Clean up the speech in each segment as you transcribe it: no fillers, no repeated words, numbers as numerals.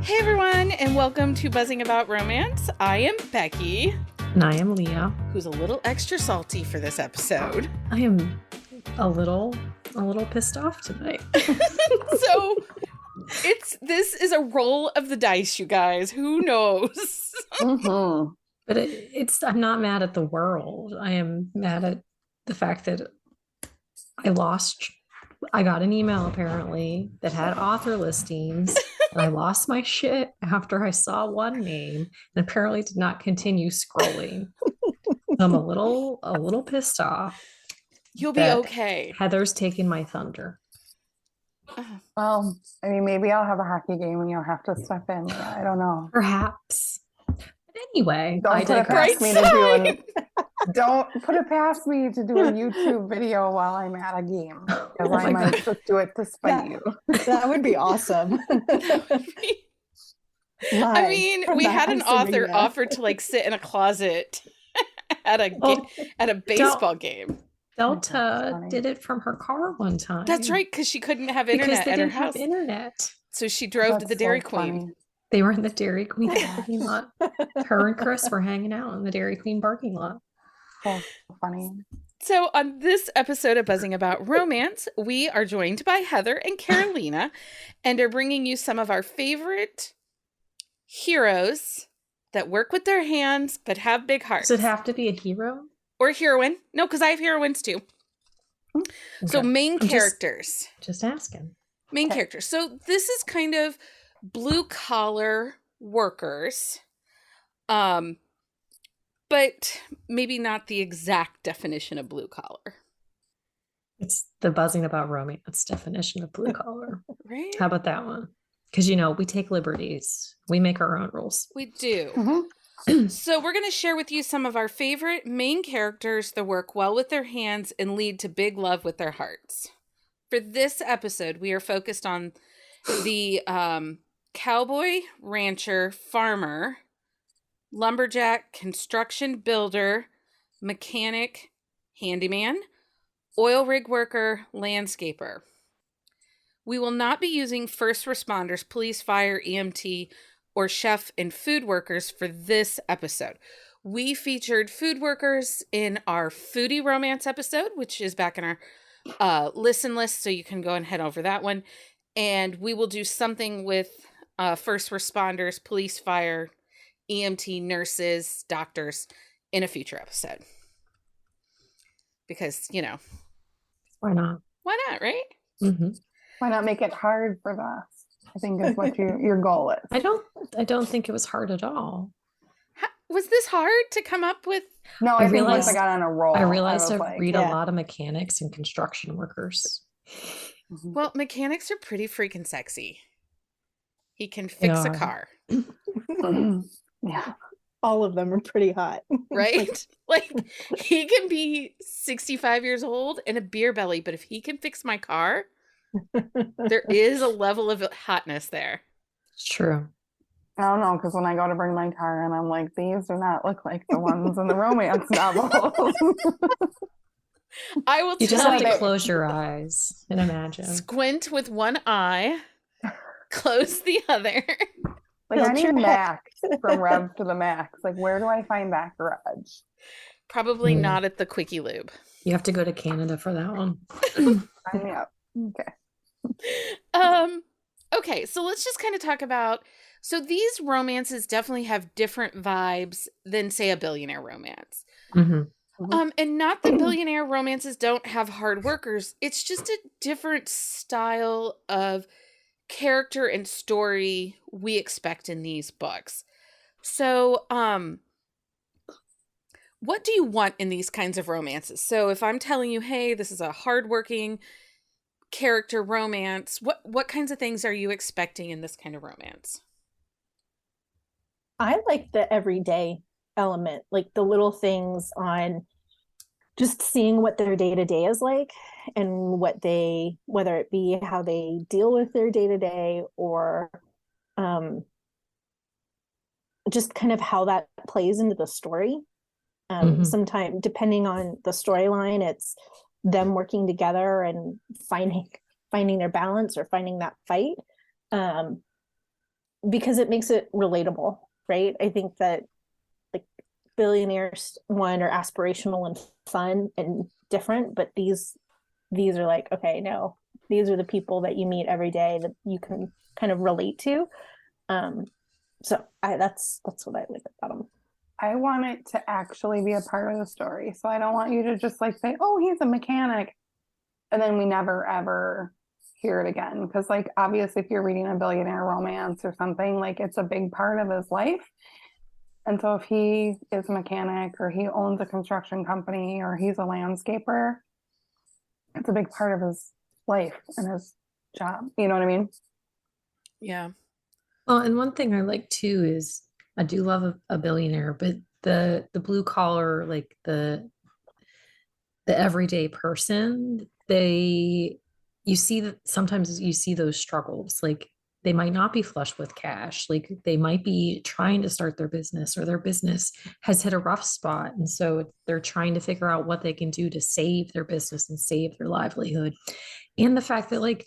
Hey everyone, and welcome to Buzzing About Romance. I am Becky. And I am Leah. Who's a little extra salty for this episode. I am a little pissed off tonight. So this is a roll of the dice, you guys. Who knows? Mm-hmm. But I'm not mad at the world. I am mad at the fact that I got an email apparently that had author listings. And I lost my shit after I saw one name and apparently did not continue scrolling. I'm a little pissed off. You'll be okay. Heather's taking my thunder. Well, I mean, maybe I'll have a hockey game and you'll have to step in. I don't know. Perhaps. But anyway, don't put it past me to do a YouTube video while I'm at a game. Because I might just do it to spite you. That would be awesome. I mean, we had an author offer to sit in a closet at a baseball game. Delta did it from her car one time. That's right, because she couldn't have internet at her house. Have internet. So she drove to the Dairy Queen. Funny. They were in the Dairy Queen parking lot. Her and Chris were hanging out in the Dairy Queen parking lot. So funny. So on this episode of Buzzing About Romance, we are joined by Heather and Carolina and are bringing you some of our favorite heroes that work with their hands but have big hearts. Does it have to be a hero? Or heroine? No, because I have heroines too. Okay. So main characters. Just asking. Main characters. So this is kind of blue collar workers. But maybe not the exact definition of blue collar. It's the Buzzing About Romance definition of blue collar. Right? How about that one? Because, we take liberties. We make our own rules. We do. Mm-hmm. So we're going to share with you some of our favorite main characters that work well with their hands and lead to big love with their hearts. For this episode, we are focused on the cowboy, rancher, farmer, lumberjack, construction builder, mechanic, handyman, oil rig worker, landscaper. We will not be using first responders, police, fire, EMT, or chef and food workers for this episode. We featured food workers in our foodie romance episode, which is back in our listen list, so you can go and head over that one. And we will do something with first responders, police, fire, EMT, nurses, doctors in a future episode. Because, Why not? Why not, right? Mm-hmm. Why not make it hard for us? I think is what your goal is. I don't think it was hard at all. Was this hard to come up with? No, I think once I got on a roll, I realized I read a yeah. lot of mechanics and construction workers. Mm-hmm. Well, mechanics are pretty freaking sexy. He can fix a car. Yeah. All of them are pretty hot. Right? Like he can be 65 years old and a beer belly, but if he can fix my car, there is a level of hotness there. It's true. I don't know, because when I go to bring my car and I'm like, these do not look like the ones in the romance novels. I will You just have to you, close your eyes and imagine. squint with one eye, close the other. Like I need Max from Rev to the Max. Like, where do I find that garage? Probably not at the Quickie Lube. You have to go to Canada for that one. Yeah. Okay. Okay, so let's just kind of talk about, so these romances definitely have different vibes than, say, a billionaire romance. Mm-hmm. And not that billionaire romances don't have hard workers. It's just a different style of character and story we expect in these books. So, what do you want in these kinds of romances? So if I'm telling you, hey, this is a hardworking character romance, what kinds of things are you expecting in this kind of romance? I like the everyday element, like the little things on just seeing what their day-to-day is like and whether it be how they deal with their day-to-day or just kind of how that plays into the story. Sometimes, depending on the storyline, it's them working together and finding their balance or finding that fight. because it makes it relatable, right? I think that like billionaires one are aspirational and fun and different, but these are like, okay, no, these are the people that you meet every day that you can kind of relate to. So that's what I like about them. I want it to actually be a part of the story. So I don't want you to just like say, oh, he's a mechanic. And then we never ever hear it again. Because, like, obviously, if you're reading a billionaire romance or something, like, it's a big part of his life. And so if he is a mechanic or he owns a construction company or he's a landscaper, it's a big part of his life and his job. You know what I mean? Yeah. Well, and one thing I like too is I do love a billionaire, but the blue collar, like the everyday person, you see that sometimes you see those struggles. Like they might not be flush with cash. Like they might be trying to start their business or their business has hit a rough spot. And so they're trying to figure out what they can do to save their business and save their livelihood. And the fact that like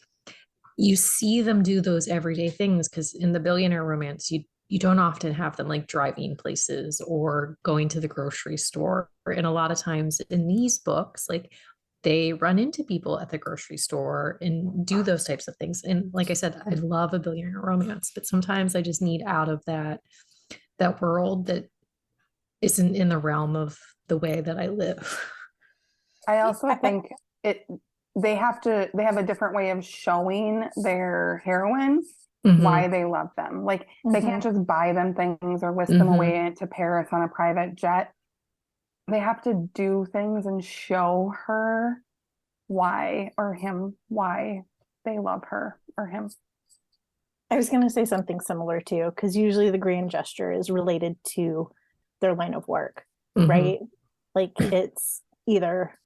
you see them do those everyday things because in the billionaire romance, you don't often have them like driving places or going to the grocery store. And a lot of times in these books, like they run into people at the grocery store and do those types of things. And like I said, I love a billionaire romance, but sometimes I just need out of that world that isn't in the realm of the way that I live. I also think they have a different way of showing their heroine why they love them. Like they can't just buy them things or whisk them away to Paris on a private jet. They have to do things and show her why, or him, why they love her or him. I was going to say something similar too, because usually the grand gesture is related to their line of work, right? Like it's either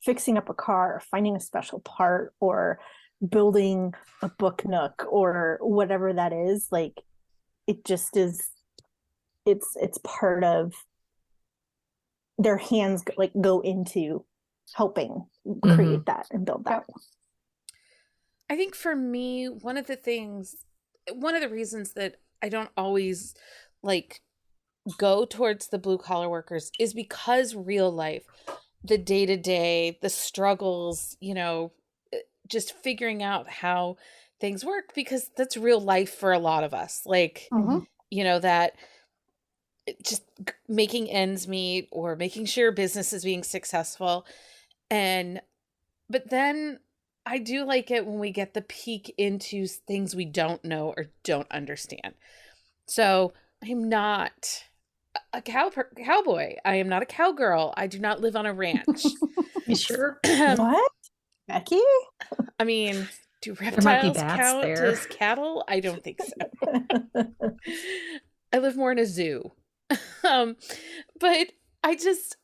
fixing up a car, or finding a special part, or building a book nook, or whatever that is. Like it just is. It's part of their hands. Like go into helping create that and build that. I think for me, one of the reasons that I don't always like go towards the blue collar workers is because real life, the day-to-day, the struggles, just figuring out how things work, because that's real life for a lot of us. Like, that just making ends meet or making sure business is being successful. But then I do like it when we get the peek into things we don't know or don't understand. So I'm not a cowboy. I am not a cowgirl. I do not live on a ranch. You sure? What? Becky? I mean, do There might be reptiles bats count there. as cattle? I don't think so. I live more in a zoo. But I just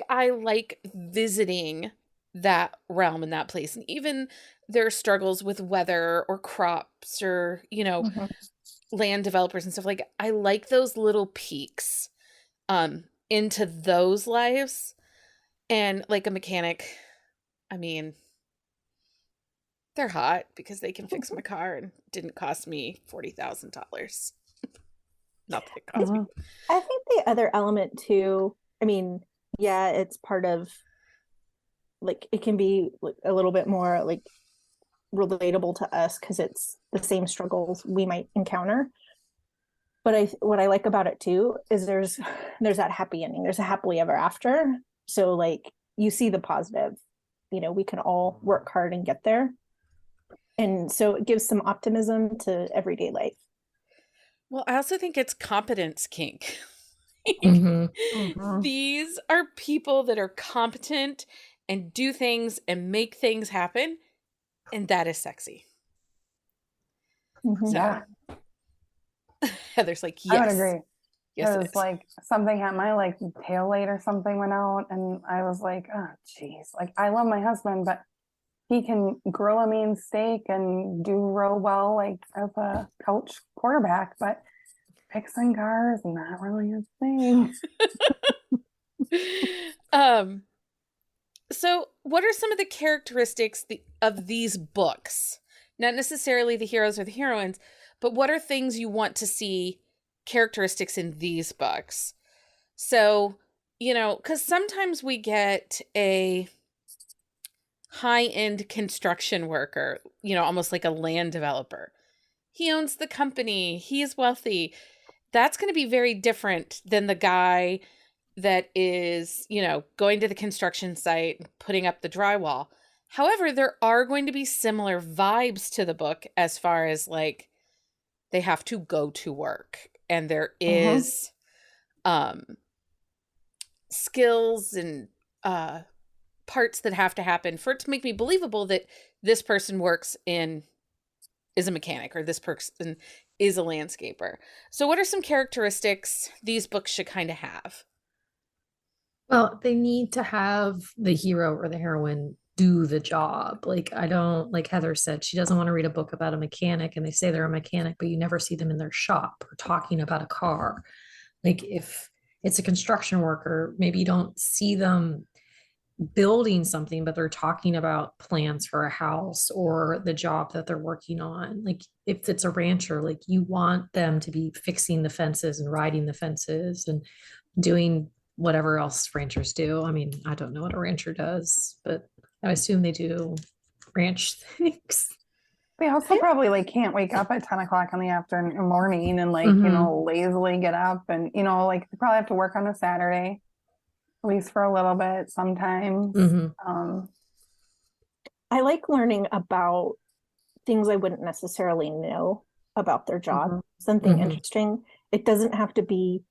I like visiting that realm and that place, and even their struggles with weather or crops or land developers and stuff. Like I like those little peaks into those lives. And like a mechanic, I mean, they're hot because they can fix my car and didn't cost me $40,000. Not that it cost me. I think the other element too, I mean, yeah, it's part of like it can be like a little bit more like relatable to us because it's the same struggles we might encounter. But what I like about it too is there's that happy ending. There's a happily ever after. So like you see the positive, we can all work hard and get there. And so it gives some optimism to everyday life. Well, I also think it's competence kink. These are people that are competent and do things and make things happen. And that is sexy. So, Yeah. Heather's like, yes. I would agree. Yes, it was like something at my tail light or something went out, and I was like, oh geez, like I love my husband, but he can grill a mean steak and do real well as a coach quarterback, but fixing cars not really his thing. So what are some of the characteristics of these books? Not necessarily the heroes or the heroines, but what are things you want to see characteristics in these books? So, you know, because sometimes we get a high-end construction worker, you know, almost like a land developer. He owns the company, he's wealthy. That's going to be very different than the guy that is, you know, going to the construction site, putting up the drywall. However, there are going to be similar vibes to the book as far as like they have to go to work and there is skills and parts that have to happen for it to make me believable that this person is a mechanic or this person is a landscaper. So what are some characteristics these books should kind of have? Well, they need to have the hero or the heroine do the job. Like, I don't, like Heather said, she doesn't want to read a book about a mechanic and they say they're a mechanic, but you never see them in their shop or talking about a car. Like, if it's a construction worker, maybe you don't see them building something, but they're talking about plans for a house or the job that they're working on. Like, if it's a rancher, like, you want them to be fixing the fences and riding the fences and doing whatever else ranchers do. I mean, I don't know what a rancher does, but I assume they do ranch things. They also probably like can't wake up at 10 o'clock in the afternoon morning and like, you know, lazily get up and, you know, like they probably have to work on a Saturday, at least for a little bit sometimes. I like learning about things I wouldn't necessarily know about their job, something interesting. It doesn't have to be,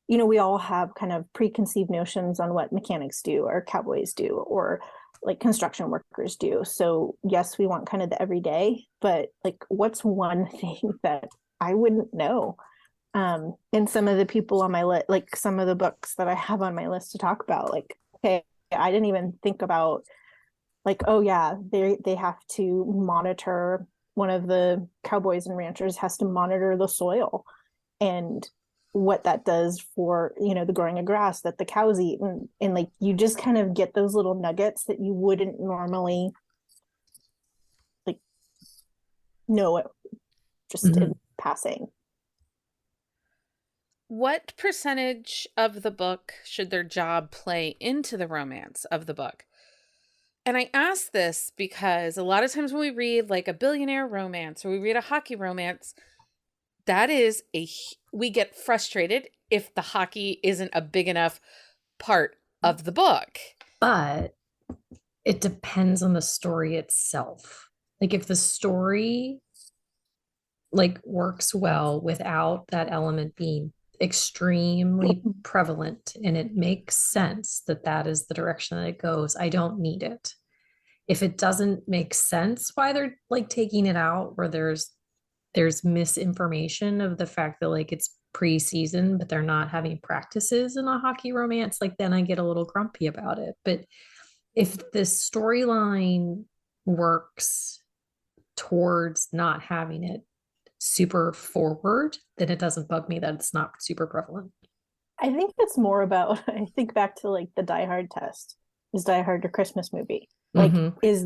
you know, we all have kind of preconceived notions on what mechanics do or cowboys do or like construction workers do. So yes, we want kind of the everyday, but like what's one thing that I wouldn't know? And some of the people on my list, like some of the books that I have on my list to talk about, like, okay, I didn't even think about like, oh yeah, they have to monitor, one of the cowboys and ranchers has to monitor the soil and what that does for, you know, the growing of grass that the cows eat. And like, you just kind of get those little nuggets that you wouldn't normally like know it just in passing. What percentage of the book should their job play into the romance of the book? And I ask this because a lot of times when we read like a billionaire romance or we read a hockey romance, we get frustrated if the hockey isn't a big enough part of the book. But it depends on the story itself. Like, if the story like works well without that element being extremely prevalent and it makes sense that that is the direction that it goes, I don't need it. If it doesn't make sense why they're like taking it out, or there's misinformation of the fact that like it's preseason but they're not having practices in a hockey romance, like then I get a little grumpy about it. But if the storyline works towards not having it super forward, then it doesn't bug me that it's not super prevalent. I think it's more about, I think back to like the Die Hard test. Is Die Hard a Christmas movie? Like, is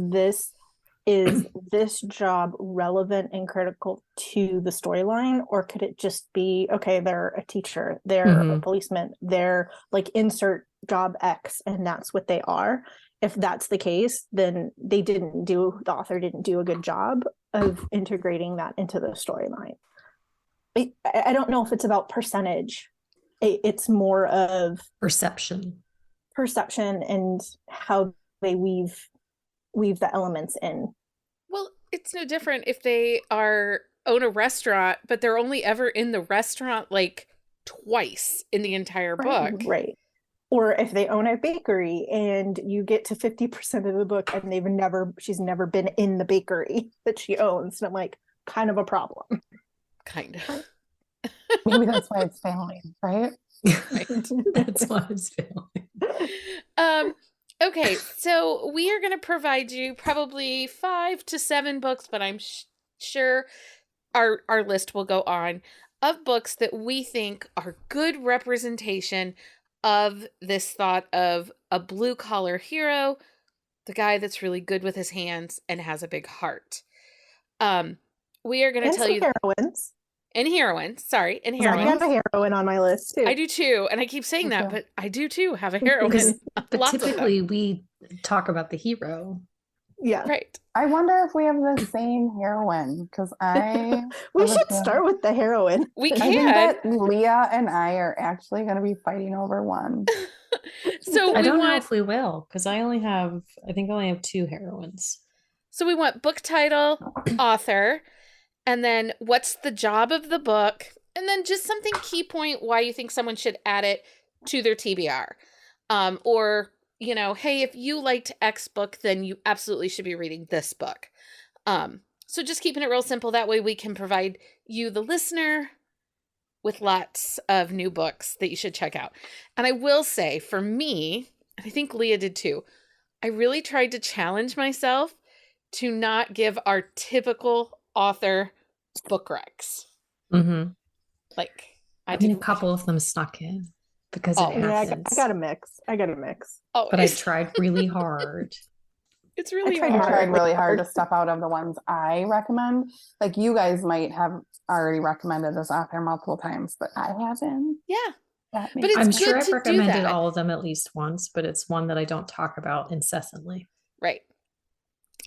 this job relevant and critical to the storyline, or could it just be, okay, they're a teacher, they're a policeman, they're like insert job X and that's what they are? If that's the case, then the author didn't do a good job of integrating that into the storyline. I don't know if it's about percentage. It's more of perception and how they weave the elements in. Well, it's no different if they own a restaurant, but they're only ever in the restaurant like twice in the entire book. Right. Or if they own a bakery and you get to 50% of the book and she's never been in the bakery that she owns. And I'm like, kind of a problem. Kind of. Maybe that's why it's failing, right? Right. That's why it's failing. Okay, so we are going to provide you probably 5 to 7 books, but I'm sure our list will go on of books that we think are good representation of this thought of a blue-collar hero, the guy that's really good with his hands and has a big heart. we are going to And tell some you heroines. and heroines. Sorry, and 'Cause I heroines. got a heroine on my list too. I do too. I got a heroine on my list too. I do too. And I keep saying Me that, too. but I do too have a Because, heroine. but Lots of them. typically we talk about the hero. Yeah. Right. I wonder if we have the same heroine because I We have a should feeling- start with the heroine. We I think can. that Leah and I are actually going to be fighting over one. So I we don't know want if we will, because I think I only have two heroines. so we want book title, author, and then what's the job of the book, and then just something key point why you think someone should add it to their TBR. Or, you know, hey, if you liked X book, then you absolutely should be reading this book. So just keeping it real simple. That way we can provide you, the listener, with lots of new books that you should check out. And I will say, for me, and I think Leah did too, I really tried to challenge myself to not give our typical author book recs. Mm-hmm. Like, I mean, a couple of them snuck in because Oh, it Yeah, happens. I got a mix. Oh, But I tried really hard. It's really tried I hard. tried really hard to step out of the ones I recommend. Like you guys might have already recommended this author multiple times, but I haven't. Yeah. That But makes it's I'm good sense. sure I've to do recommended that. all of them at least once, but it's one that I don't talk about incessantly. Right.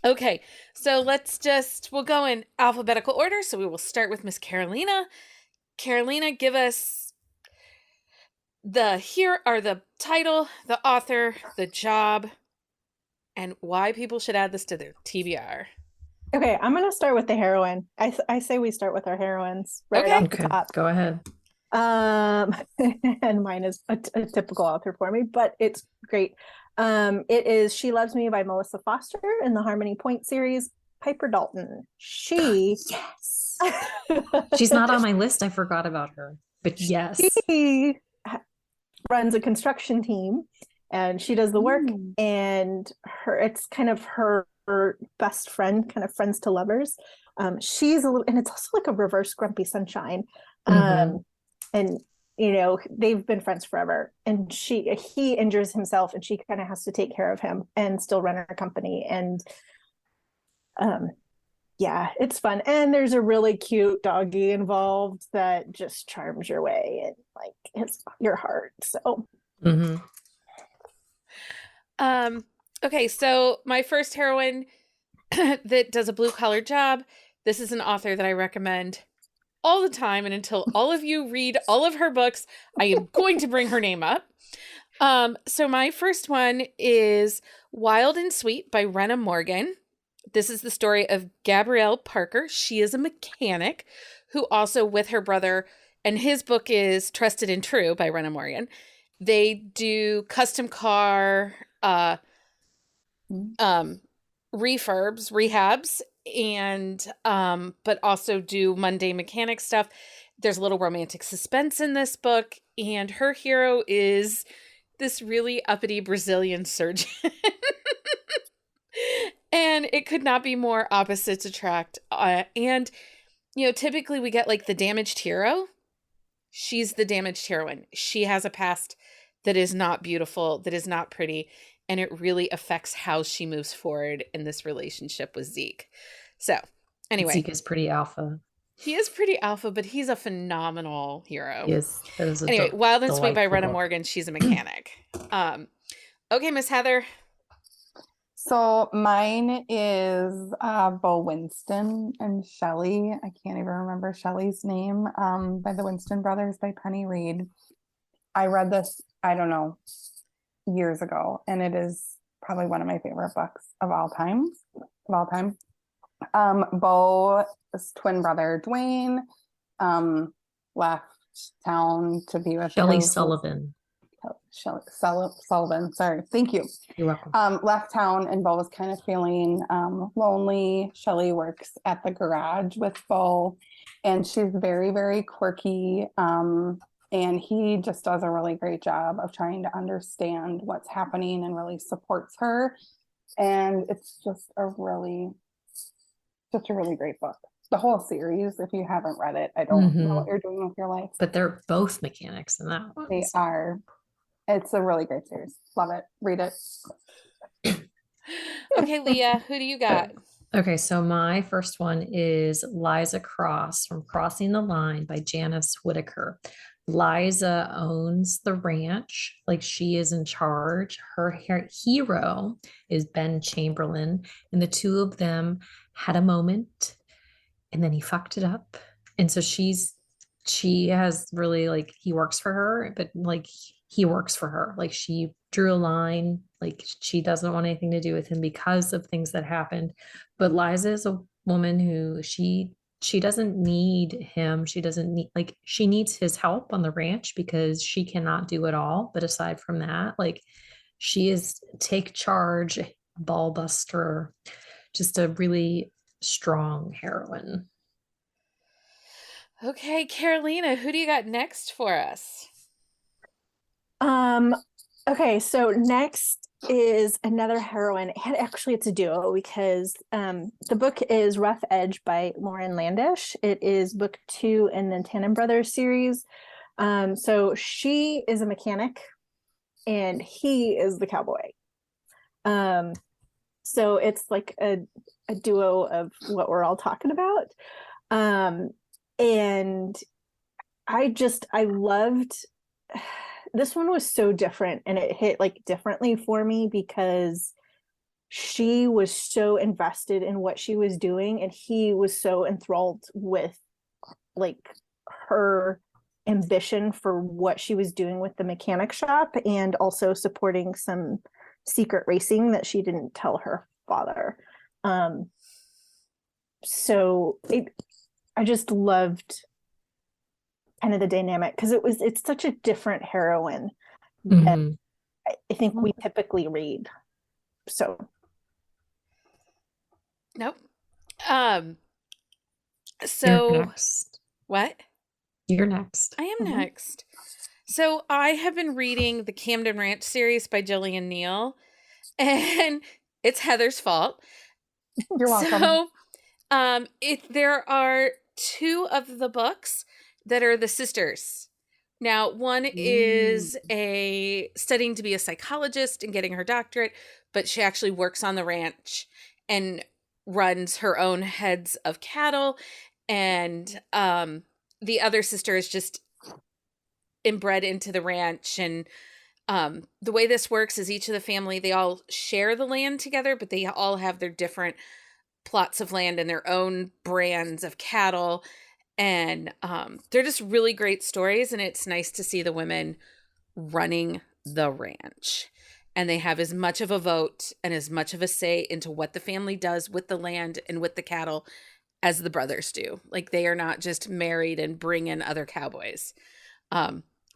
Okay, so we'll go in alphabetical order. So we will start with Miss Carolina. Carolina, give us the title, the author, the job, and why people should add this to their TBR. Okay, I'm gonna start with the heroine. I say we start with our heroines right off the top. Go ahead. And mine is a typical author for me, but it's great. It is She Loves Me by Melissa Foster in the Harmony Point series. Piper Dalton. Yes. She's not on my list. I forgot about her. But yes. She runs a construction team and she does the work, and it's kind of her best friend, kind of friends to lovers. She's a little, and it's also like a reverse Grumpy Sunshine. And you know, they've been friends forever, and he injures himself and she kind of has to take care of him and still run her company. And yeah, it's fun, and there's a really cute doggy involved that just charms your way and like hits your heart. So Okay, so my first heroine that does a blue collar job, this is an author that I recommend all the time, and until all of you read all of her books, I am going to bring her name up. So my first one is Wild and Sweet by Rena Morgan. This is the story of Gabrielle Parker. She is a mechanic who also, with her brother, and his book is Trusted and True by Rena Morgan. They do custom car rehabs, and but also do mundane mechanic stuff. There's a little romantic suspense in this book, and her hero is this really uppity Brazilian surgeon. And it could not be more opposites attract. And you know, typically we get like the damaged hero. She's the damaged heroine. She has a past that is not beautiful, that is not pretty, and it really affects how she moves forward in this relationship with Zeke. So, anyway. Zeke is pretty alpha. He is pretty alpha, but he's a phenomenal hero. Yes. Anyway, Wild and Sweet by Rena Morgan. She's a mechanic. Okay, Miss Heather. So mine is Bo Winston and Shelley. I can't even remember Shelley's name. By the Winston Brothers by Penny Reed. I read this, I don't know, years ago, and it is probably one of my favorite books of all time. Bo's twin brother Dwayne left town to be with Shelley Sullivan. Sullivan, sorry, thank you. You're welcome. Left town, and Bo was kind of feeling lonely. Shelley works at the garage with Bo, and she's very, very quirky. And he just does a really great job of trying to understand what's happening and really supports her. And it's just a really great book. The whole series, if you haven't read it, I don't know what you're doing with your life. But they're both mechanics in that one. They are. It's a really great series. Love it. Read it. Okay, Leah, who do you got? Okay, so my first one is Liza Cross from Crossing the Line by Janice Whitaker. Liza owns the ranch, like she is in charge. Her hero is Ben Chamberlain, and the two of them had a moment, and then he fucked it up. And so she has really like he works for her, but like he works for her. Like she drew a line, like she doesn't want anything to do with him because of things that happened. But Liza is a woman who she doesn't need him. She doesn't need like she needs his help on the ranch because she cannot do it all. But aside from that, like she is take charge, ball buster, just a really strong heroine. Okay, Carolina, who do you got next for us? Okay, so next is another heroine, and actually it's a duo because the book is Rough Edge by Lauren Landish. It is book 2 in the Tannen Brothers series. So she is a mechanic and he is the cowboy. So it's like a duo of what we're all talking about. And I loved this one was so different, and it hit like differently for me because she was so invested in what she was doing and he was so enthralled with like her ambition for what she was doing with the mechanic shop and also supporting some secret racing that she didn't tell her father. So I just loved kind of the dynamic because it's such a different heroine that Mm-hmm. I think we typically read. So Nope. You're So next. what? You're next. I am next. So I have been reading the Camden Ranch series by Gillian Neal, and it's Heather's fault. You're welcome. So, there are 2 of the books that are the sisters. Now, one is studying to be a psychologist and getting her doctorate, but she actually works on the ranch and runs her own heads of cattle. And the other sister is just inbred into the ranch. And the way this works is each of the family, they all share the land together, but they all have their different plots of land and their own brands of cattle. And they're just really great stories. And it's nice to see the women running the ranch. And they have as much of a vote and as much of a say into what the family does with the land and with the cattle as the brothers do. Like they are not just married and bring in other cowboys.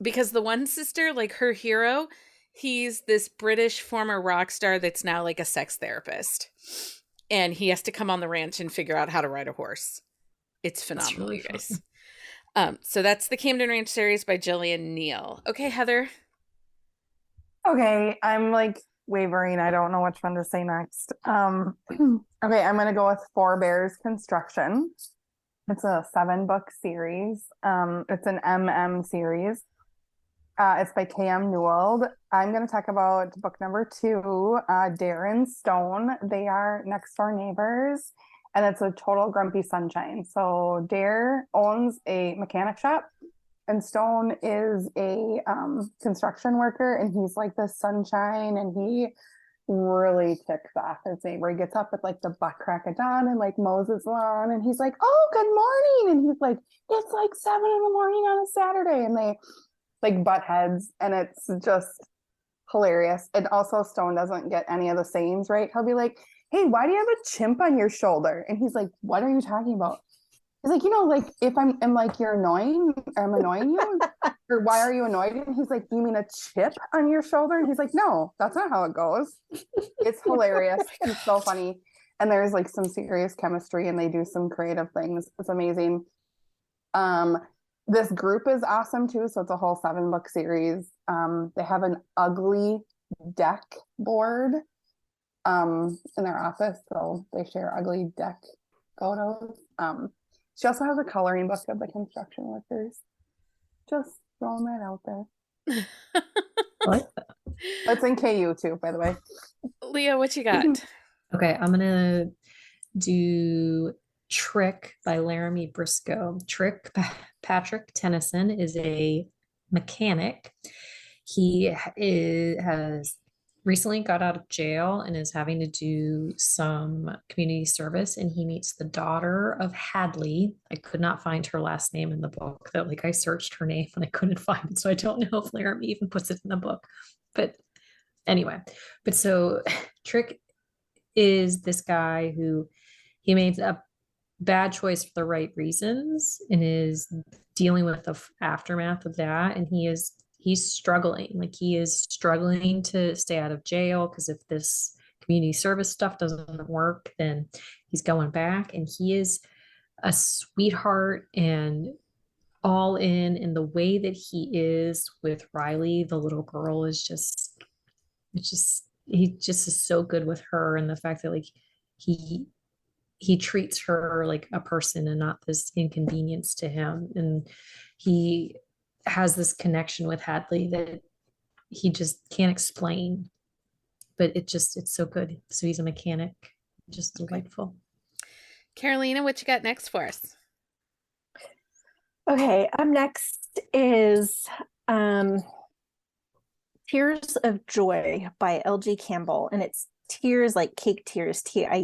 Because the one sister, like her hero, he's this British former rock star that's now like a sex therapist. And he has to come on the ranch and figure out how to ride a horse. It's phenomenal, really you guys. So that's the Camden Ranch series by Gillian Neal. Okay, Heather. Okay, I'm like wavering. I don't know which one to say next. Okay, I'm gonna go with Four Bears Construction. It's a 7-book series. It's an MM series. It's by K.M. Newell. I'm going to talk about book number 2, Dare and Stone. They are next door neighbors, and it's a total grumpy sunshine. So Dare owns a mechanic shop, and Stone is a construction worker, and he's like the sunshine, and he really ticks off his neighbor. He gets up at like the butt crack of dawn and like mows his lawn, and he's like, "Oh, good morning," and he's like, "It's like 7 in the morning on a Saturday," and they like butt heads, and it's just hilarious. And also Stone doesn't get any of the sayings right. He'll be like, "Hey, why do you have a chimp on your shoulder?" And he's like, "What are you talking about?" He's like, like if I'm like you're annoying, I'm annoying you, or why are you annoyed? And he's like, "You mean a chip on your shoulder?" And he's like, "No, that's not how it goes." It's hilarious. It's so funny. And there's like some serious chemistry, and they do some creative things. It's amazing. This group is awesome too. So it's a whole 7-book series. They have an ugly deck board in their office. So they share ugly deck photos. She also has a coloring book of the construction workers. Just throwing that out there. I like that. It's in KU too, by the way. Leah, what you got? Okay, I'm gonna do Trick by Laramie Briscoe. Patrick Tennyson is a mechanic. Has recently got out of jail and is having to do some community service, and he meets the daughter of Hadley. I could not find her last name in the book, though. Like, I searched her name and I couldn't find it, so I don't know if Laramie even puts it in the book. But anyway, so Trick is this guy who he made a bad choice for the right reasons and is dealing with the aftermath of that, and he's struggling. Like, he is struggling to stay out of jail, because if this community service stuff doesn't work, then he's going back. And he is a sweetheart and all in the way that he is with Riley, the little girl, is just, he just is so good with her. And the fact that, like, he treats her like a person and not this inconvenience to him. And he has this connection with Hadley that he just can't explain, but it's so good. So he's a mechanic, just delightful. Carolina, what you got next for us? Okay, up next is Tears of Joy by L.G. Campbell, and it's tears like cake tears, Tiers.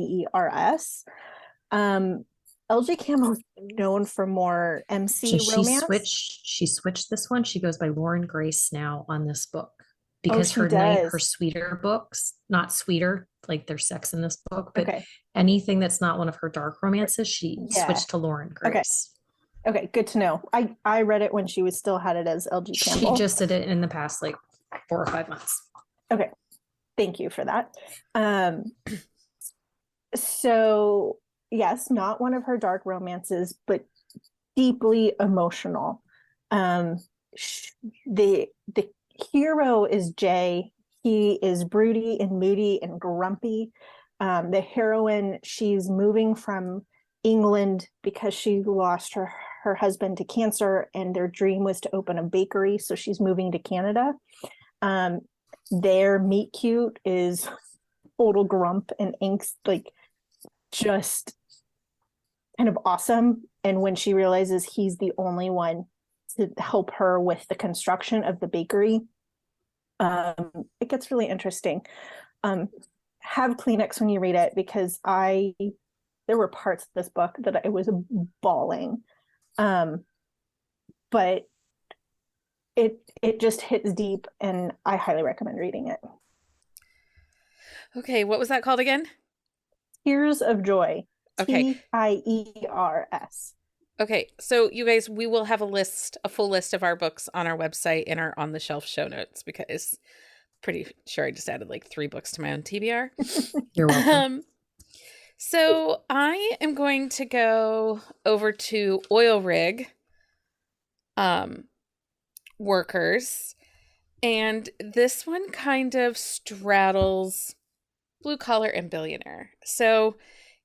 L.G. Campbell is known for more MC romance. She switched this one. She goes by Lauren Grace now on this book, because her sweeter books, not sweeter, like there's sex in this book, but anything that's not one of her dark romances, she switched to Lauren Grace. Okay, good to know. I read it when she still had it as L.G. Campbell. She just did it in the past like 4 or 5 months. Okay, thank you for that. So yes, not one of her dark romances, but deeply emotional. The hero is Jay. He is broody and moody and grumpy. The heroine, she's moving from England because she lost her husband to cancer, and their dream was to open a bakery, so she's moving to Canada. Their meet cute is total grump and angst, like just kind of awesome. And when she realizes he's the only one to help her with the construction of the bakery, it gets really interesting. Have Kleenex when you read it, because there were parts of this book that I was bawling. But it just hits deep, and I highly recommend reading it. Okay, what was that called again? Tears of Joy. Okay. Tiers. Okay, so you guys, we will have a full list of our books on our website in our on the shelf show notes, because pretty sure I just added like 3 books to my own TBR. You're welcome. So I am going to go over to Oil Rig Workers, and this one kind of straddles blue collar and billionaire. So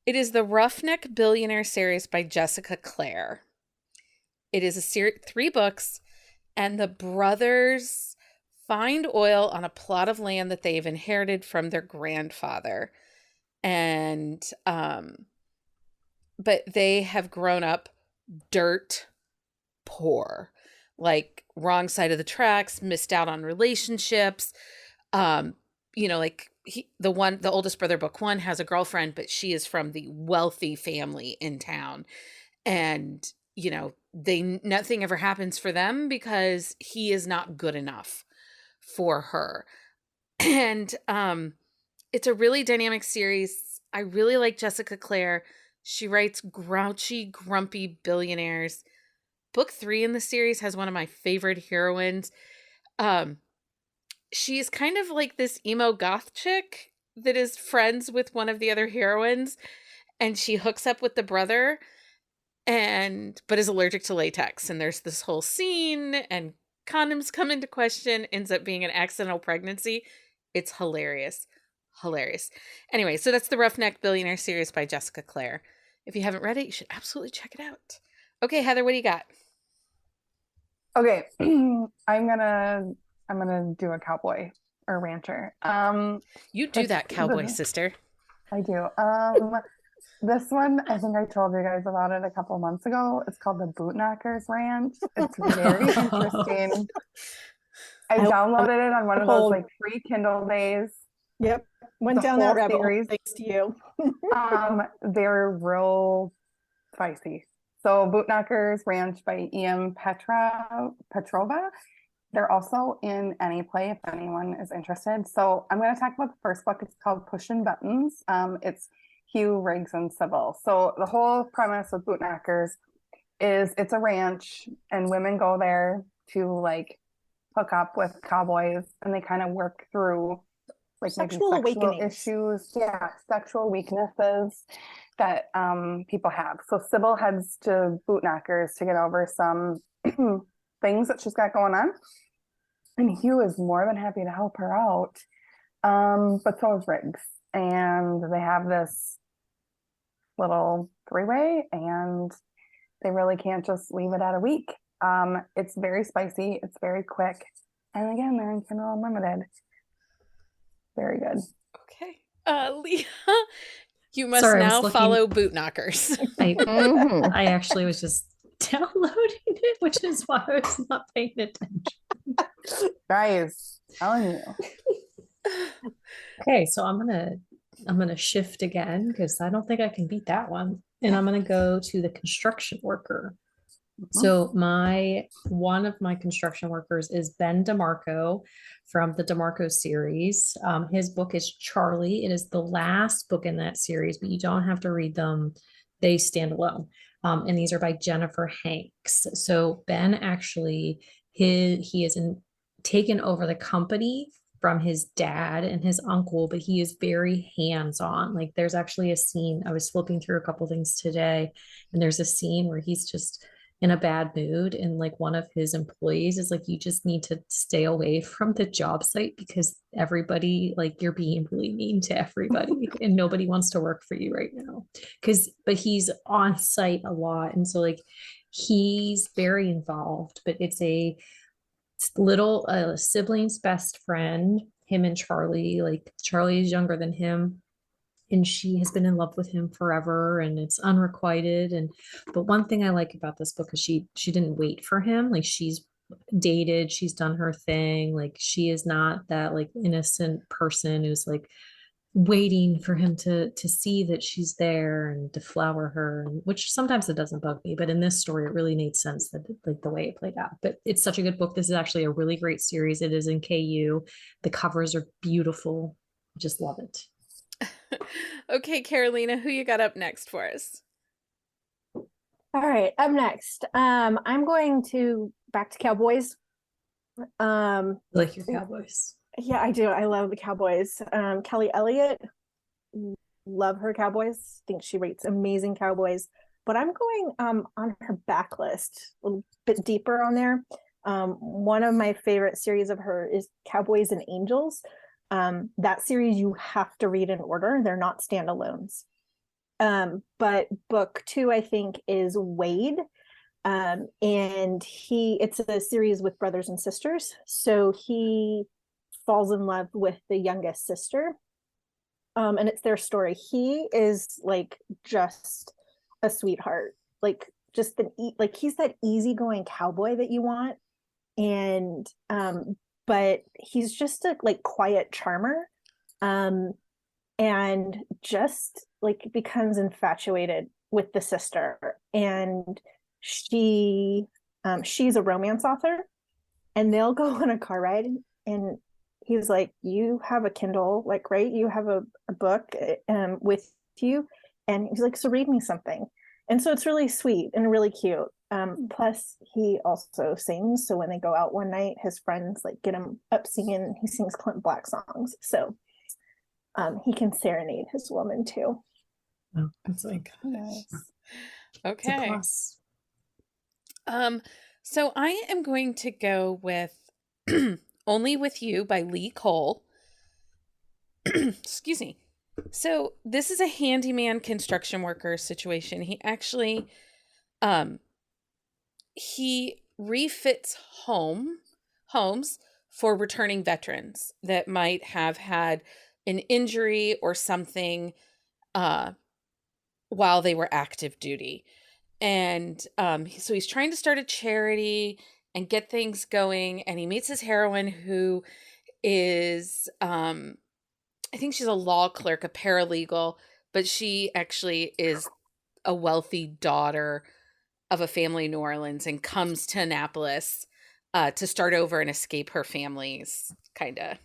it is the Roughneck Billionaire series by Jessica Clare. It is a 3 books, and the brothers find oil on a plot of land that they've inherited from their grandfather. And but they have grown up dirt poor, like wrong side of the tracks, missed out on relationships. Like the oldest brother, book 1, has a girlfriend, but she is from the wealthy family in town, and nothing ever happens for them because he is not good enough for her. And it's a really dynamic series. I really like Jessica Clare. She writes grouchy, grumpy billionaires. Book 3 in the series has one of my favorite heroines. She's kind of like this emo goth chick that is friends with one of the other heroines, and she hooks up with the brother but is allergic to latex. And there's this whole scene, and condoms come into question, ends up being an accidental pregnancy. It's hilarious. Anyway, so that's the Roughneck Billionaire series by Jessica Clare. If you haven't read it, you should absolutely check it out. Okay, Heather, what do you got? Okay, I'm gonna do a cowboy or rancher. You do that, cowboy sister. I do. This one, I think I told you guys about it a couple months ago. It's called the Bootknockers Ranch. It's very interesting. I downloaded it on one of those like free Kindle days. Yep. Went The down that whole rabbit hole series. thanks to you. They're real spicy. So Bootknockers Ranch by Ian Petrova. They're also in Any Play if anyone is interested. So I'm going to talk about the first book. It's called Pushing Buttons. It's Hugh, Riggs, and Sybil. So the whole premise of Bootknockers is it's a ranch and women go there to like hook up with cowboys and they kind of work through like Sexual maybe sexual awakenings. issues, sexual weaknesses that people have. So Sybil heads to Bootknockers to get over some things that she's got going on. And Hugh is more than happy to help her out. But so is Riggs. And they have this little three-way and they really can't just leave it at a week. It's very spicy. It's very quick. And again, they're in Kindle Unlimited. Very good. Okay. Leah, you must Sorry, now follow Bootknockers. I actually was just downloading it, which is why I was not paying attention. Guys, telling you. Okay, so I'm gonna shift again because I don't think I can beat that one. And I'm gonna go to the construction worker. So one of my construction workers is Ben DeMarco from the DeMarco series. His book is Charlie. It is the last book in that series, but you don't have to read them. They stand alone. And these are by Jennifer Hanks. So Ben actually, he is taken over the company from his dad and his uncle, but he is very hands-on. Like there's actually a scene, I was flipping through a couple things today, and there's a scene where he's just in a bad mood and like one of his employees is like, you just need to stay away from the job site because everybody, like you're being really mean to everybody and nobody wants to work for you right now. But he's on site a lot, and so like he's very involved, but it's a little sibling's best friend, him and Charlie. Like Charlie is younger than him and she has been in love with him forever and it's unrequited. And but one thing I like about this book is she didn't wait for him. Like she's dated, she's done her thing. Like she is not that like innocent person who's like waiting for him to see that she's there and to flower her, which sometimes it doesn't bug me, but in this story it really made sense that like the way it played out. But it's such a good book. This is actually a really great series. It is in KU. The covers are beautiful. I just love it. Okay, Carolina, who you got up next for us? All right, up next. I'm going back to Cowboys. Like your Cowboys. Yeah, I do. I love the Cowboys. Kelly Elliott, love her Cowboys. Think she rates amazing Cowboys. But I'm going on her backlist a little bit deeper on there. One of my favorite series of her is Cowboys and Angels. That series you have to read in order. They're not standalones. But book 2, I think, is Wade. And it's a series with brothers and sisters. So he falls in love with the youngest sister. And it's their story. He is like just a sweetheart, like just like he's that easygoing cowboy that you want. And but he's just a like quiet charmer, and just like becomes infatuated with the sister. And she's a romance author, and they'll go on a car ride, and he's like, "You have a Kindle, like, right? You have a book with you," and he's like, "So read me something." And so it's really sweet and really cute. Plus he also sings. So when they go out one night, his friends like get him up singing. He sings Clint Black songs. So he can serenade his woman too. Oh, that's like Nice. Okay. So I am going to go with Only With You by Lee Cole. Excuse me. So this is a handyman construction worker situation. He actually he refits homes for returning veterans that might have had an injury or something while they were active duty. And so he's trying to start a charity and get things going. And he meets his heroine, who is, I think she's a law clerk, a paralegal, but she actually is a wealthy daughter of a family in New Orleans and comes to Annapolis to start over and escape her family's kind of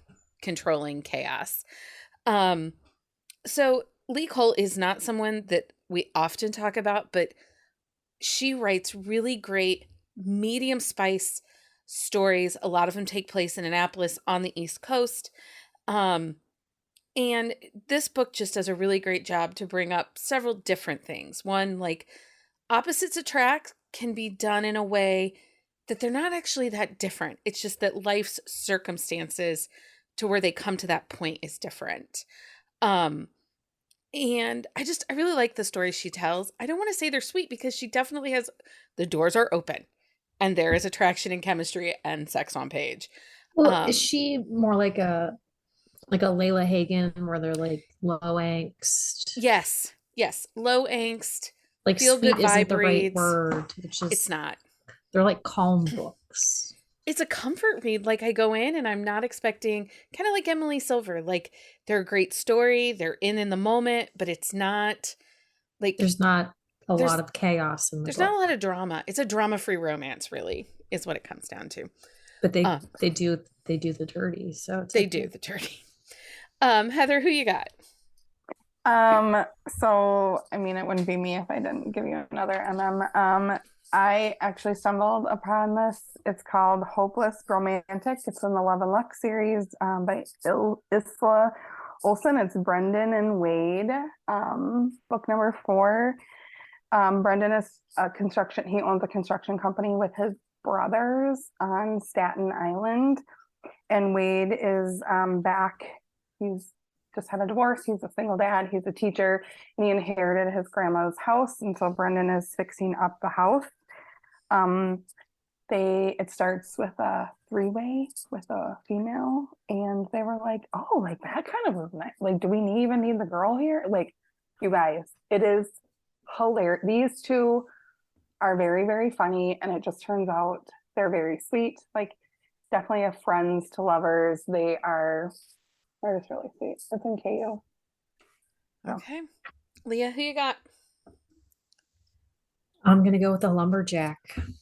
controlling chaos. So Lee Cole is not someone that we often talk about, but she writes really great medium spice stories. A lot of them take place in Annapolis on the East Coast. And this book just does a really great job to bring up several different things. One, like opposites attract can be done in a way that they're not actually that different. It's just that life's circumstances to where they come to that point is different. And I really like the stories she tells. I don't want to say they're sweet because she definitely has, the doors are open and there is attraction and chemistry and sex on page. Well, is she more like a Layla Hagen where they're like low angst? Yes. Low angst. Like feel sweet good isn't vibe the right reads. word. It's not. They're like calm books. It's a comfort read. Like I go in and I'm not expecting, kind of like Emily Silver, like they're a great story. They're in the moment, but it's not like there's not a lot of chaos in the There's book. not a lot of drama. It's a drama-free romance, really, is what it comes down to. But they do the dirty. So it's they do the dirty. Heather, who you got? So I mean, it wouldn't be me if I didn't give you another MM. I actually stumbled upon this. It's called Hopeless Romantic. It's in the Love and Luck series by Isla Olson. It's Brendan and Wade, book number 4. Brendan is he owns a construction company with his brothers on Staten Island. And Wade is back. He's just had a divorce. He's a single dad. He's a teacher, and he inherited his grandma's house. And so Brendan is fixing up the house. It starts with a 3-way with a female, and they were like, "Oh, like that kind of was nice. Like, do we even need the girl here?" Like, you guys, it is hilarious. These two are very, very funny, and it just turns out they're very sweet. Like, definitely a friends to lovers. They're just really sweet. It's in KU. So. Okay. Leah, who you got? I'm going to go with the lumberjack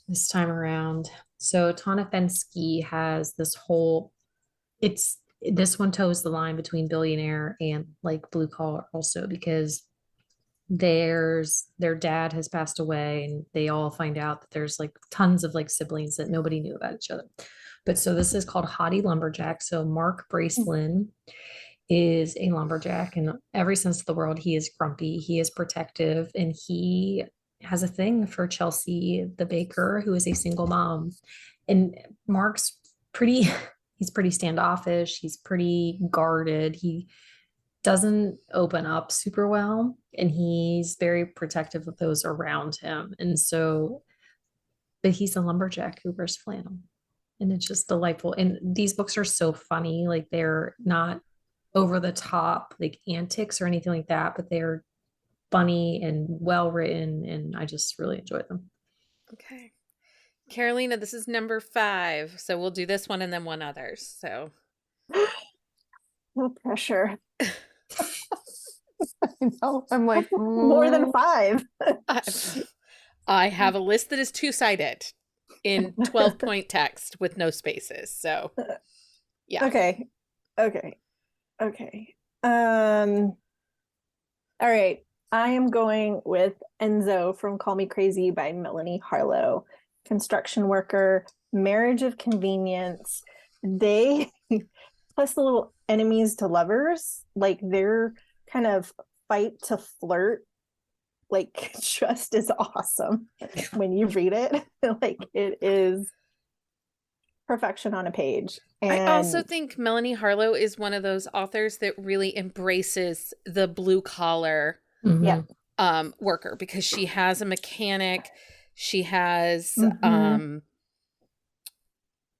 this time around. So Tana Fensky has this this one toes the line between billionaire and like blue collar also, because their dad has passed away and they all find out that there's like tons of like siblings that nobody knew about each other. But so this is called Hottie Lumberjack. So Mark Bracelin is a lumberjack, and ever since the world, he is grumpy, he is protective, and he has a thing for Chelsea, the baker, who is a single mom. And Mark's he's pretty standoffish, he's pretty guarded, he doesn't open up super well, and he's very protective of those around him. And so, but he's a lumberjack who wears flannel, and it's just delightful. And these books are so funny, like they're not over the top like antics or anything like that, but they're funny and well written, and I just really enjoy them. Okay. Carolina, this is number 5, so we'll do this one and then one other. So no pressure. I know. I'm like more than 5. I have a list that is 2-sided in 12-point text with no spaces. So yeah. Okay. All right. I am going with Enzo from Call Me Crazy by Melanie Harlow. Construction worker, marriage of convenience. They, plus the little enemies to lovers, like their kind of fight to flirt, like just is awesome when you read it. Like it is perfection on a page. And I also think Melanie Harlow is one of those authors that really embraces the blue collar worker, because she has a mechanic, she has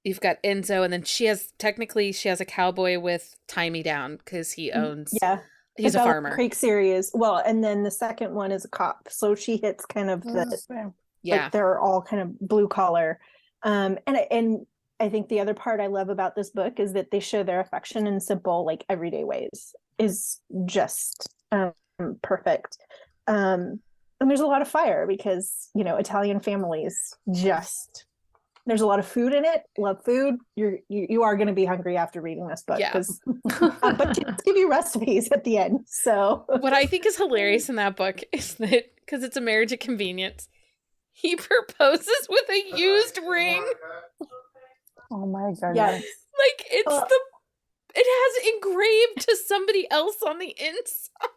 you've got Enzo, and then she has a cowboy with Tie Me Down because he owns He's a Bella farmer. Creek series. Well, and then the second one is a cop. So she hits kind of the like they're all kind of blue collar. And I think the other part I love about this book is that they show their affection in simple, like everyday ways is just perfect. And there's a lot of fire because, you know, Italian families just there's a lot of food in it. Love food. You are going to be hungry after reading this book because but kids give you recipes at the end. So what I think is hilarious in that book is that because it's a marriage of convenience, he proposes with a used ring. Oh my goodness. Yes. Like it has engraved to somebody else on the inside.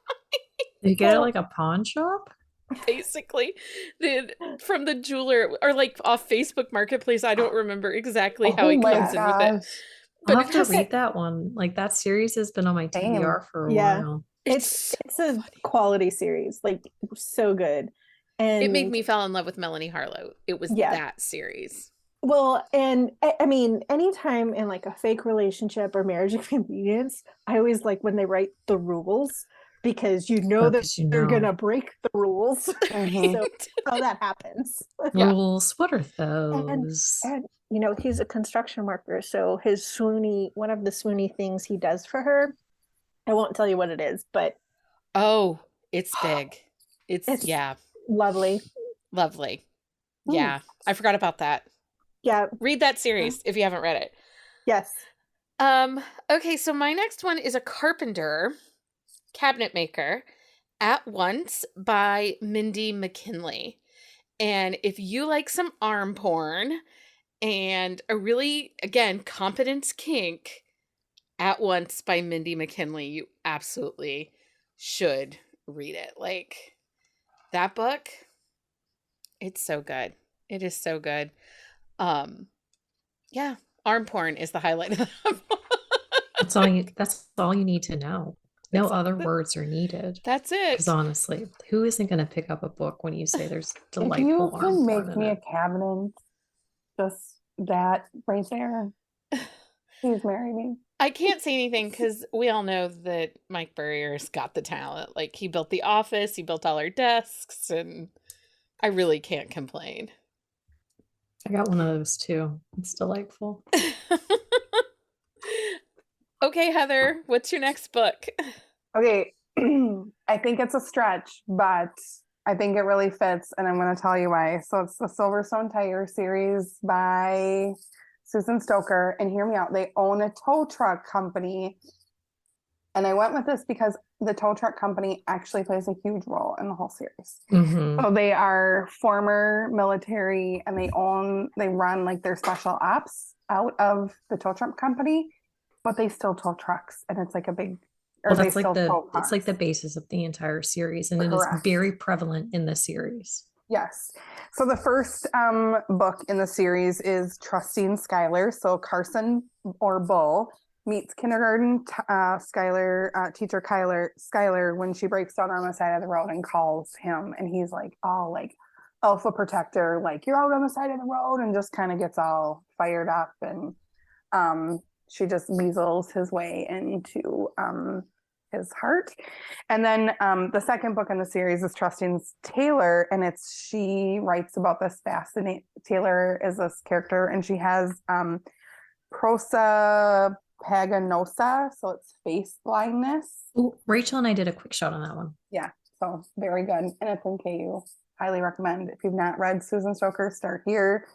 You get it like a pawn shop? Basically, from the jeweler or like off Facebook Marketplace. I don't remember exactly how he comes in with it. But I'll have to read that one. Like that series has been on my TBR for a while. It's a quality series, like so good. And it made me fall in love with Melanie Harlow. It was that series. Well, and I mean, anytime in like a fake relationship or marriage of convenience, I always like when they write the rules because you know that you're gonna break the rules. So how that happens. Rules. What are those? And you know, he's a construction worker, so his one of the swoony things he does for her, I won't tell you what it is, but it's big. It's lovely. Yeah, I forgot about that. Yeah, read that series if you haven't read it. Yes. Okay, so my next one is a carpenter, cabinet maker, At Once by Mindy McKinley. And if you like some arm porn and a really, again, competence kink, At Once by Mindy McKinley, you absolutely should read it. Like, that book, it's so good. It is so good. Yeah, arm porn is the highlight of that book. That's all you need to know. No other words are needed. That's it. Because honestly, who isn't going to pick up a book when you say there's delightful if you arm can porn make in me it? a cabinet, just that right there, please marry me. I can't say anything because we all know that Mike Burrier's got the talent. Like, he built the office, he built all our desks, and I really can't complain. I got one of those too. It's delightful. Okay, Heather, what's your next book? Okay, I think it's a stretch, but I think it really fits, and I'm going to tell you why. So it's the Silverstone Tire series by Susan Stoker, and hear me out. They own a tow truck company, and I went with this because the tow truck company actually plays a huge role in the whole series. Mm-hmm. So they are former military, and they run like their special ops out of the tow truck company, but they still tow trucks, and it's like a big. Well, that's like it's like the basis of the entire series, and Correct. It is very prevalent in the series. Yes. So the first book in the series is Trusting Skylar. So Carson or Bull meets kindergarten teacher Skylar when she breaks down on the side of the road and calls him, and he's like all like alpha protector, like you're out on the side of the road, and just kind of gets all fired up, and she just weasels his way into his heart. And then the second book in the series is Trusting Taylor, and she writes about this fascinating. Taylor is this character, and she has prosopagnosia, so it's face blindness. Ooh, Rachel and I did a quick shot on that one. Yeah, so very good, and it's in KU. Highly recommend. If you've not read Susan Stoker, start here.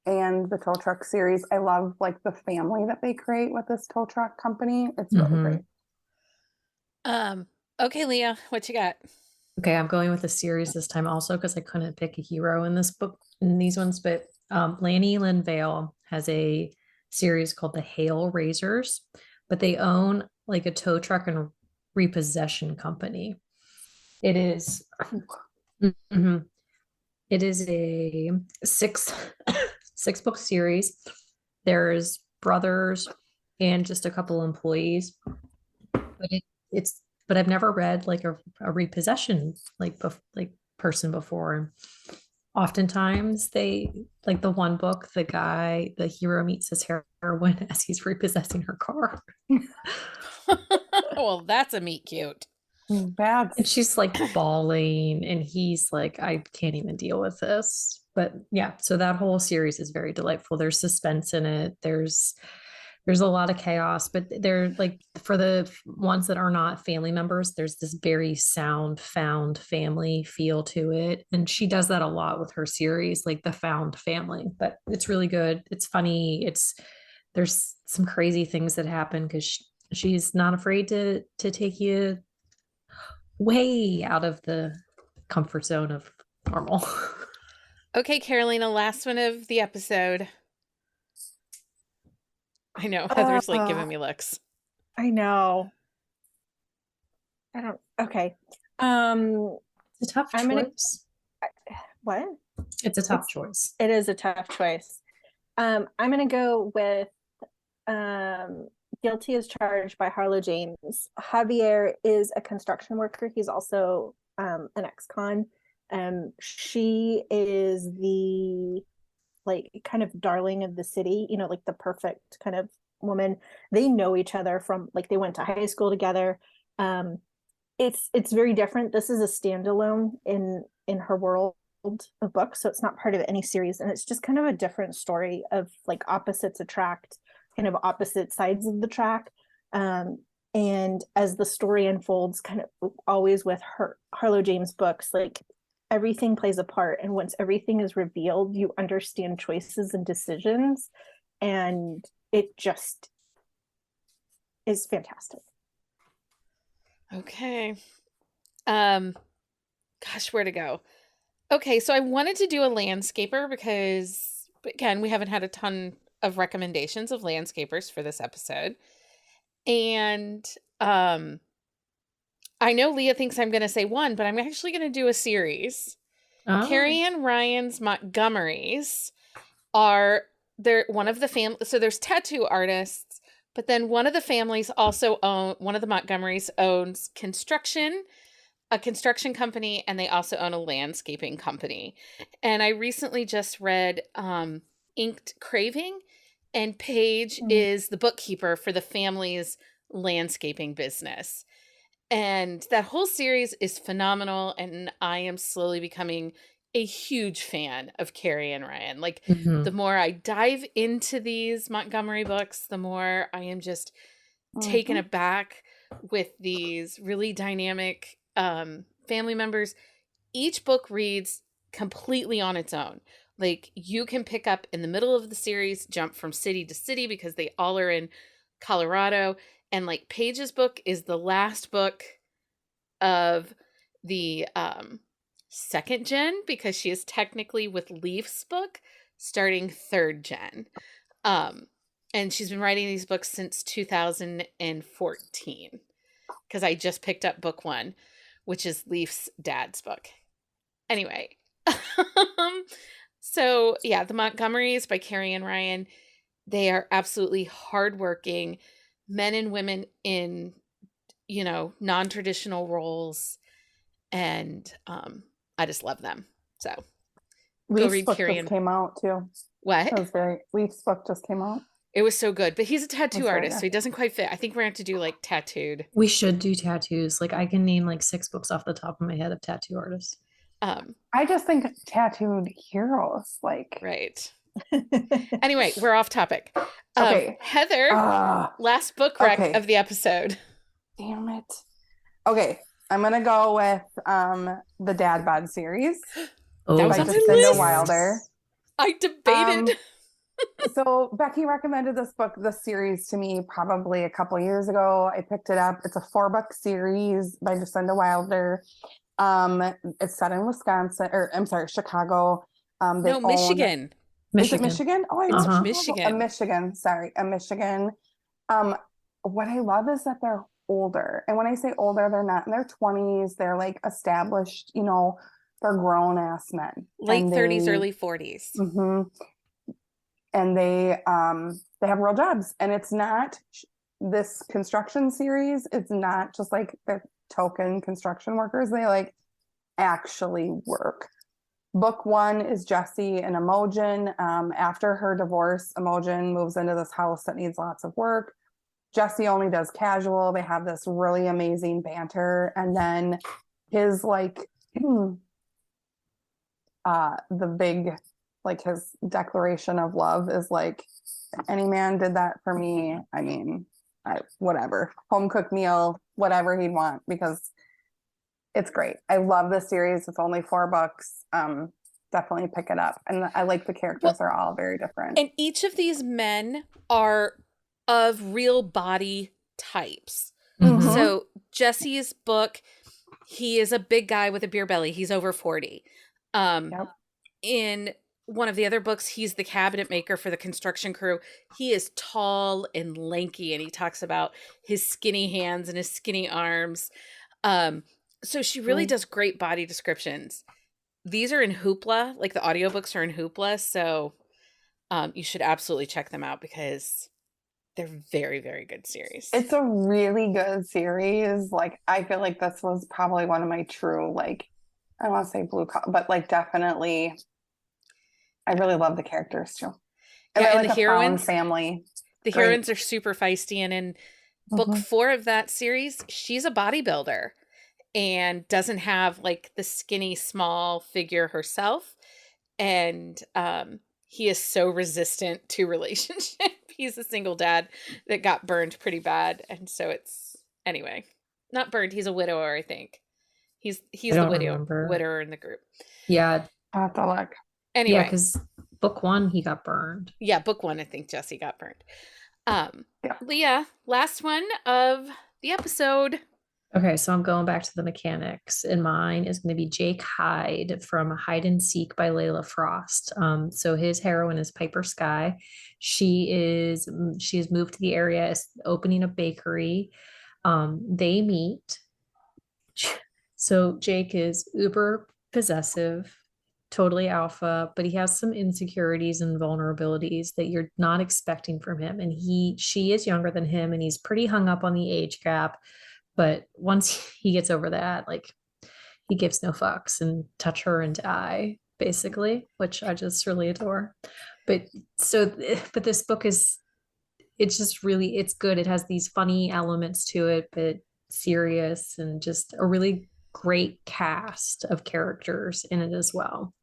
And the tow truck series, I love like the family that they create with this tow truck company. It's really great. Okay, Leah, what you got? Okay, I'm going with a series this time also because I couldn't pick a hero in this book, in these ones, but Lanny Lynn Vale has a series called The Hail Raisers, but they own like a tow truck and repossession company. It is it is a six book series. There's brothers and just a couple employees, but I've never read like a repossession like person before. Oftentimes they like the one book, the hero meets his heroine as he's repossessing her car. Well, that's a meet cute. Bad. And she's like bawling, and he's like, I can't even deal with this. But yeah, so that whole series is very delightful. There's suspense in it. There's a lot of chaos, but they're like, for the ones that are not family members, there's this very sound found family feel to it. And she does that a lot with her series, like the found family. But it's really good. It's funny. There's some crazy things that happen because she's not afraid to take you way out of the comfort zone of normal. Okay, Carolina, last one of the episode. I know Heather's like giving me looks. I know. I don't. Okay. It's a tough I'm gonna- choice. What? It's a tough choice. It is a tough choice. I'm gonna go with Guilty as Charged by Harlow James. Javier is a construction worker. He's also an ex-con. She is the like kind of darling of the city, you know, like the perfect kind of woman. They know each other from like they went to high school together. It's very different. This is a standalone in her world of books, so it's not part of any series, and it's just kind of a different story of like opposites attract, kind of opposite sides of the track. And as the story unfolds, kind of always with her Harlow James books, like everything plays a part, and once everything is revealed, you understand choices and decisions, and it just is fantastic. Okay. Gosh, where to go? Okay, so I wanted to do a landscaper because, again, we haven't had a ton of recommendations of landscapers for this episode. And I know Leah thinks I'm going to say one, but I'm actually going to do a series. Oh. Carrie Ann Ryan's Montgomerys are they're one of the family. So there's tattoo artists, but then one of the families also one of the Montgomerys owns a construction company, and they also own a landscaping company. And I recently just read Inked Craving, and Paige is the bookkeeper for the family's landscaping business. And that whole series is phenomenal, and I am slowly becoming a huge fan of Carrie Ann Ryan. Like, the more I dive into these Montgomery books, the more I am just taken aback with these really dynamic family members. Each book reads completely on its own. Like, you can pick up in the middle of the series, jump from city to city because they all are in Colorado. And like Paige's book is the last book of the second gen, because she is technically with Leaf's book starting third gen. And she's been writing these books since 2014, because I just picked up book one, which is Leaf's dad's book. Anyway, so yeah, The Montgomerys by Carrie Ann Ryan. They are absolutely hardworking men and women in, you know, non-traditional roles. And I just love them. So go read Carrie Ann. Came out too. What? That was Leaf's book just came out. It was so good, but he's a tattoo artist, so he doesn't quite fit. I think we're going to have to do like tattooed. We should do tattoos. Like, I can name like 6 books off the top of my head of tattoo artists. I just think tattooed heroes, like, right. Anyway, we're off topic. Okay. Heather, last book rec of the episode. Damn it. Okay, I'm gonna go with the Dad Bod series. That was by on my Jacinda list. Wilder. I debated. So Becky recommended this series to me probably a couple years ago. I picked it up. It's a 4-book series by Jacinda Wilder. It's set in Wisconsin, or I'm sorry, Chicago. No, Michigan. Is it Michigan? Oh, it's Michigan. Michigan. Sorry, a Michigan. What I love is that they're older, and when I say older, they're not in their 20s. They're like established, you know, they're grown ass men, late 30s, early 40s. Mm-hmm. And they have real jobs, and it's not this construction series. It's not just like the token construction workers. They like actually work. Book 1 is Jessie and Imogen. After her divorce, Imogen moves into this house that needs lots of work. Jesse only does casual. They have this really amazing banter. And then his like the big, like his declaration of love is like, any man did that for me. I mean, whatever, home cooked meal, whatever he'd want, because it's great. I love this series. It's only 4 books. Definitely pick it up. And I like the characters are all very different. And each of these men are of real body types. Mhm. So Jesse's book, he is a big guy with a beer belly. He's over 40. Yep. In one of the other books, he's the cabinet maker for the construction crew. He is tall and lanky, and he talks about his skinny hands and his skinny arms. So she really does great body descriptions. These are in Hoopla, like the audiobooks are in Hoopla. So you should absolutely check them out because they're very, very good series. It's a really good series. Like, I feel like this was probably one of my true, like, I don't want to say blue collar, but like definitely, I really love the characters too. And Yeah, they're and like the a found heroines, family. the Great. heroines are super feisty. And in book 4 of that series, she's a bodybuilder and doesn't have like the skinny, small figure herself. And he is so resistant to relationship. He's a single dad that got burned pretty bad. And so it's, anyway, not burned. He's a widower, I think. He's the widower in the group. Yeah. I have to look. Anyway. Yeah, because book 1, he got burned. Yeah, book 1, I think Jesse got burned. Yeah. Leah, last one of the episode. Okay, so I'm going back to the mechanics, and mine is going to be Jake Hyde from Hide and Seek by Layla Frost. So his heroine is Piper Sky. She has moved to the area, is opening a bakery. They meet. So Jake is uber possessive, totally alpha, but he has some insecurities and vulnerabilities that you're not expecting from him. And she is younger than him, and he's pretty hung up on the age gap. But once he gets over that, like, he gives no fucks and touch her and die, basically, which I just really adore. But this book it's just really, it's good. It has these funny elements to it, but serious, and just a really great cast of characters in it as well.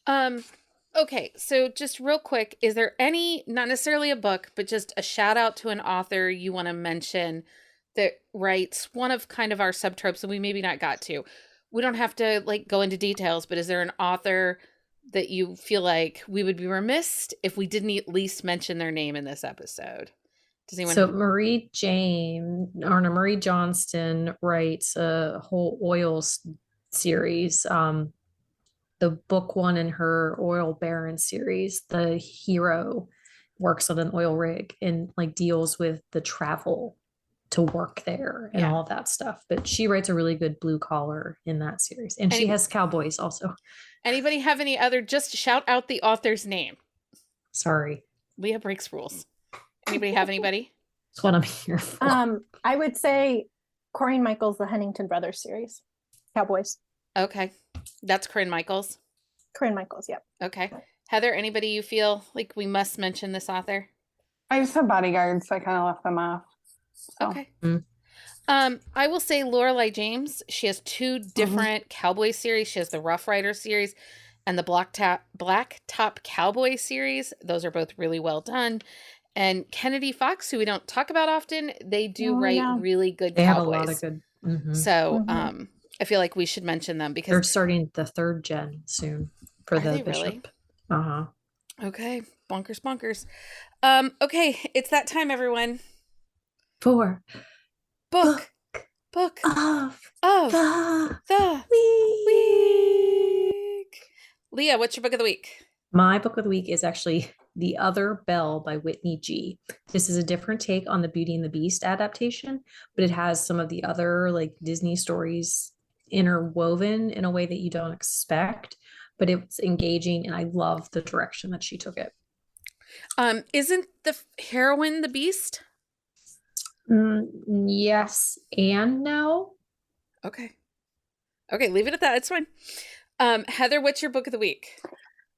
Okay, so just real quick, is there any, not necessarily a book, but just a shout out to an author you want to mention that writes one of kind of our subtropes that we maybe not got to? We don't have to like go into details, but is there an author that you feel like we would be remiss if we didn't at least mention their name in this episode? Does anyone? So Marie Johnston writes a whole oil series. The book 1 in her oil baron series, the hero works on an oil rig and like deals with the travel to work there and all of that stuff. But she writes a really good blue collar in that series. And she has cowboys also. Anybody have any other, just shout out the author's name. Sorry. Leah breaks rules. Anybody have anybody? That's what I'm here for. I would say Corinne Michaels, the Huntington Brothers series. Cowboys. Okay. That's Corinne Michaels. Corinne Michaels, yep. Okay. Heather, anybody you feel like we must mention this author? I just have bodyguards, so I kind of left them off. So. Okay. I will say Lorelei James. She has 2 different cowboy series. She has the Rough Rider series and the Blacktop Cowboy series. Those are both really well done. And Kennedy Fox, who we don't talk about often, they do write really good they cowboys. Have a lot of good. So I feel like we should mention them because they're starting the 3rd gen soon for the bishop. Really? Okay. Bonkers. Okay, it's that time, everyone. For book of the week. Leah, what's your book of the week? My book of the week is actually The Other Belle by Whitney G. This is a different take on the Beauty and the Beast adaptation, but it has some of the other like Disney stories interwoven in a way that you don't expect, but it's engaging, and I love the direction that she took it. Isn't the heroine the Beast? Yes and no. Okay, leave it at that. It's fine. Heather, what's your book of the week?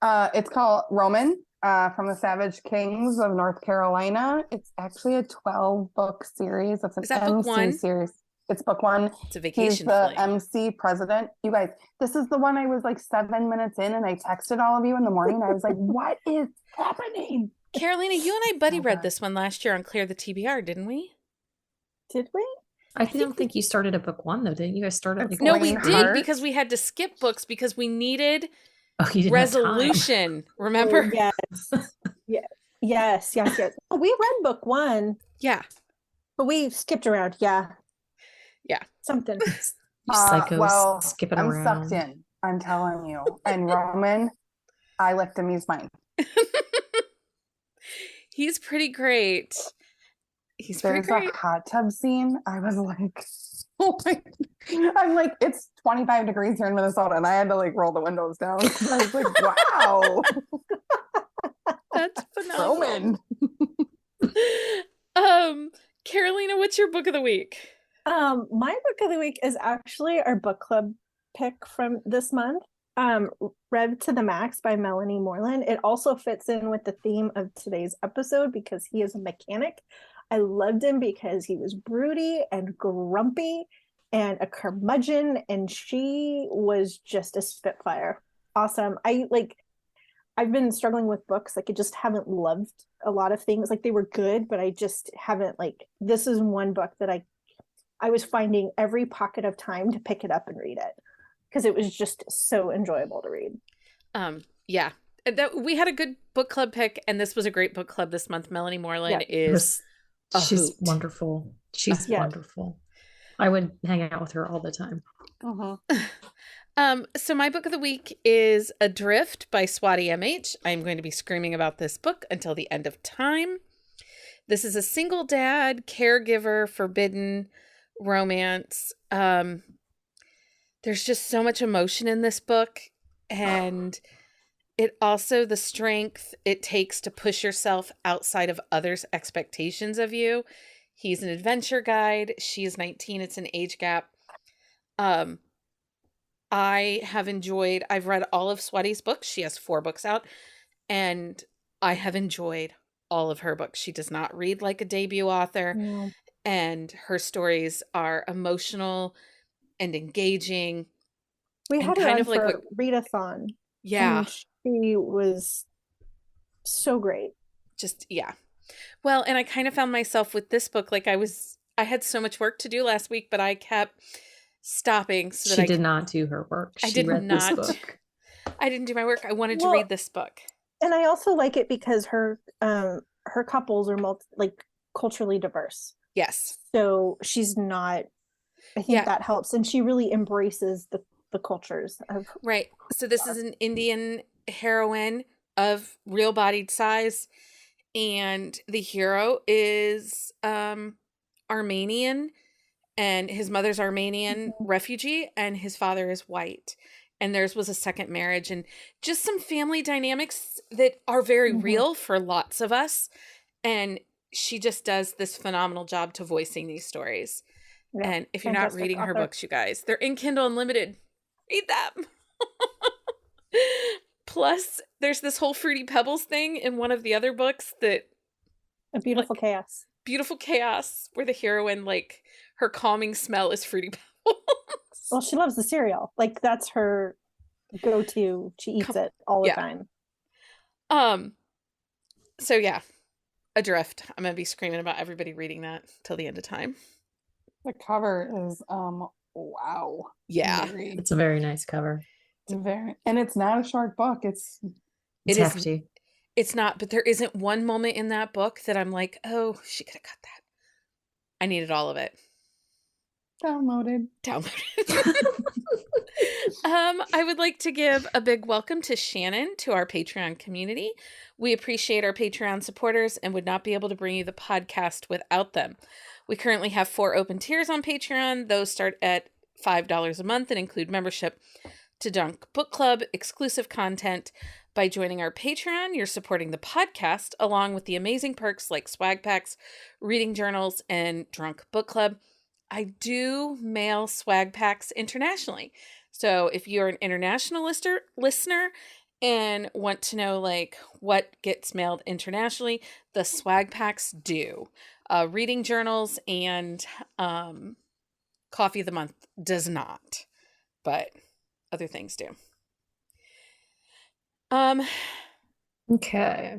It's called Roman. from the Savage Kings of North Carolina. It's actually a 12-book series. It's an Is that book MC one? series. It's book one. It's a He's vacation the fling. MC president. You guys, this is the one I was like 7 minutes in and I texted all of you in the morning. I was like, what is happening? Carolina, you and I buddy read God. this one last year on Clear the TBR, didn't we? Did we? I don't think you started at book one though, didn't you? Guys started like No, Wayne we did Hart. because we had to skip books because we needed oh, you didn't have time. resolution. Remember? Oh, yes. Yes. Oh, we read book one, Yeah. but we skipped around. Yeah. Yeah. Something. You psychos Well, skipping I'm around. sucked in. I'm telling you. And Roman, I licked him. He's mine. He's pretty great. He's pretty There's great. a hot tub scene. I was like, oh my, I'm like, it's 25 degrees here in Minnesota, and I had to like roll the windows down. I was like, wow, That's phenomenal. Roman. Carolina, what's your book of the week? My book of the week is actually our book club pick from this month. Rev to the Max by Melanie Moreland. It also fits in with the theme of today's episode because he is a mechanic. I loved him because he was broody and grumpy and a curmudgeon, and she was just a spitfire. Awesome. I've been struggling with books. Like, I just haven't loved a lot of things. Like, they were good, but I just haven't, like, this is one book that I was finding every pocket of time to pick it up and read it because it was just so enjoyable to read. Yeah. We had a good book club pick, and this was a great book club this month. Melanie Moreland is she's hoot. wonderful. She's wonderful. I would hang out with her all the time. So my book of the week is Adrift by Swati MH. I'm going to be screaming about this book until the end of time. This is a single dad, caregiver, forbidden romance. There's just so much emotion in this book, and it also the strength it takes to push yourself outside of others' expectations of you. He's an adventure guide. She is 19. It's an age gap. I've read all of Swati's books. She has 4 books out, and I have enjoyed all of her books. She does not read like a debut author, and her stories are emotional and engaging. We and had her kind on of like for what, Readathon. yeah, And she was so great. just yeah. Well, and I kind of found myself with this book, like I had so much work to do last week, but I kept stopping so that She did not do her work. I She did read not. this book. I didn't do my work. I wanted to read this book. And I also like it because her couples are culturally diverse. Yes. So she's not, I think that helps. And she really embraces the cultures of. Right. So this is an Indian heroine of real bodied size. And the hero is Armenian, and his mother's Armenian refugee, and his father is white. And theirs was a second marriage, and just some family dynamics that are very real for lots of us. And she just does this phenomenal job to voicing these stories. Yeah, and if you're not reading her books, you guys, they're in Kindle Unlimited. Read them. Plus, there's this whole Fruity Pebbles thing in one of the other books that... A Beautiful Chaos. Beautiful Chaos, where the heroine, like, her calming smell is Fruity Pebbles. Well, she loves the cereal. Like, that's her go-to. She eats it all the time. So, yeah. Adrift. I'm going to be screaming about everybody reading that till the end of time. The cover is, wow. Yeah. It's a very nice cover. And it's not a short book. It's hefty. It's not, but there isn't one moment in that book that I'm like, oh, she could have cut that. I needed all of it. Downloaded. I would like to give a big welcome to Shannon to our Patreon community. We appreciate our Patreon supporters and would not be able to bring you the podcast without them. We currently have 4 open tiers on Patreon. Those start at $5 a month and include membership to Drunk Book Club, exclusive content. By joining our Patreon, you're supporting the podcast along with the amazing perks like swag packs, reading journals, and Drunk Book Club. I do mail swag packs internationally. So if you're an international listener and want to know like what gets mailed internationally, the swag packs do. Reading journals and coffee of the month does not, but other things do. Okay.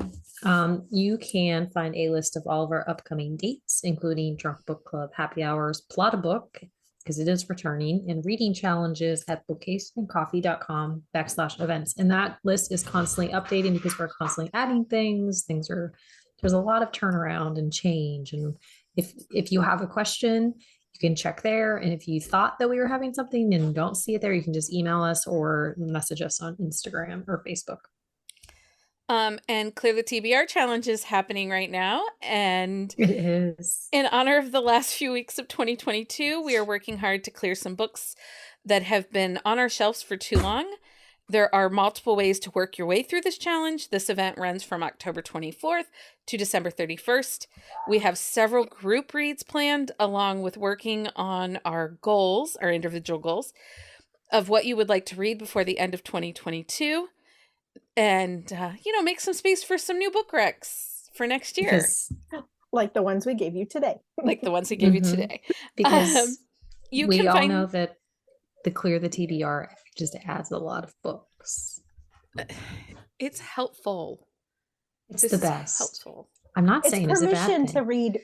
You can find a list of all of our upcoming dates, including Drunk Book Club happy hours, Plot a Book, because it is returning, and reading challenges at bookcaseandcoffee.com/events. And that list is constantly updating because we're constantly adding things. There's a lot of turnaround and change. And if you have a question, you can check there. And if you thought that we were having something and don't see it there, you can just email us or message us on Instagram or Facebook. And Clear the TBR challenge is happening right now. And it is. In honor of the last few weeks of 2022, we are working hard to clear some books that have been on our shelves for too long. There are multiple ways to work your way through this challenge. This event runs from October 24th to December 31st. We have several group reads planned, along with working on our goals, our individual goals, of what you would like to read before the end of 2022. And, make some space for some new book recs for next year. Like the ones we gave you today. Because we all know that the Clear the TBR just adds a lot of books. It's helpful. It's the best. Helpful. I'm not saying it's a bad thing. Permission to read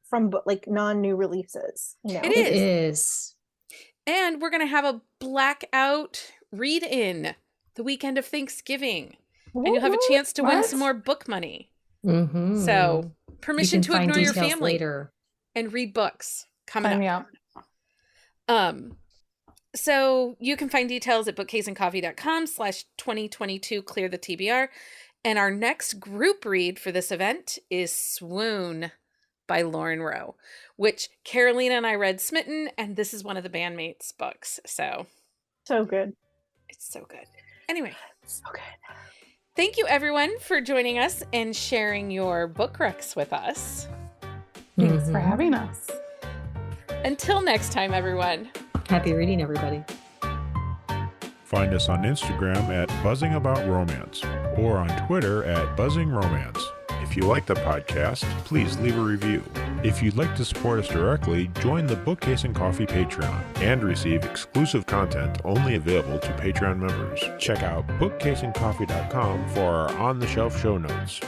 from non-new releases. It is. And we're going to have a blackout read-in the weekend of Thanksgiving. And you'll have a chance to win some more book money. Mm-hmm. So permission to ignore your family later and read books coming up. So you can find details at bookcaseandcoffee.com/2022 Clear the TBR. And our next group read for this event is Swoon by Lauren Rowe, which Carolina and I read Smitten, and this is one of the bandmates' books. So good. It's so good. Anyway. So good. Thank you, everyone, for joining us and sharing your book recs with us. Thanks for having us. Until next time, everyone. Happy reading, everybody. Find us on Instagram at Buzzing About Romance or on Twitter at Buzzing Romance. If you like the podcast, please leave a review. If you'd like to support us directly, join the Bookcase and Coffee Patreon and receive exclusive content only available to Patreon members. Check out bookcaseandcoffee.com for our on-the-shelf show notes.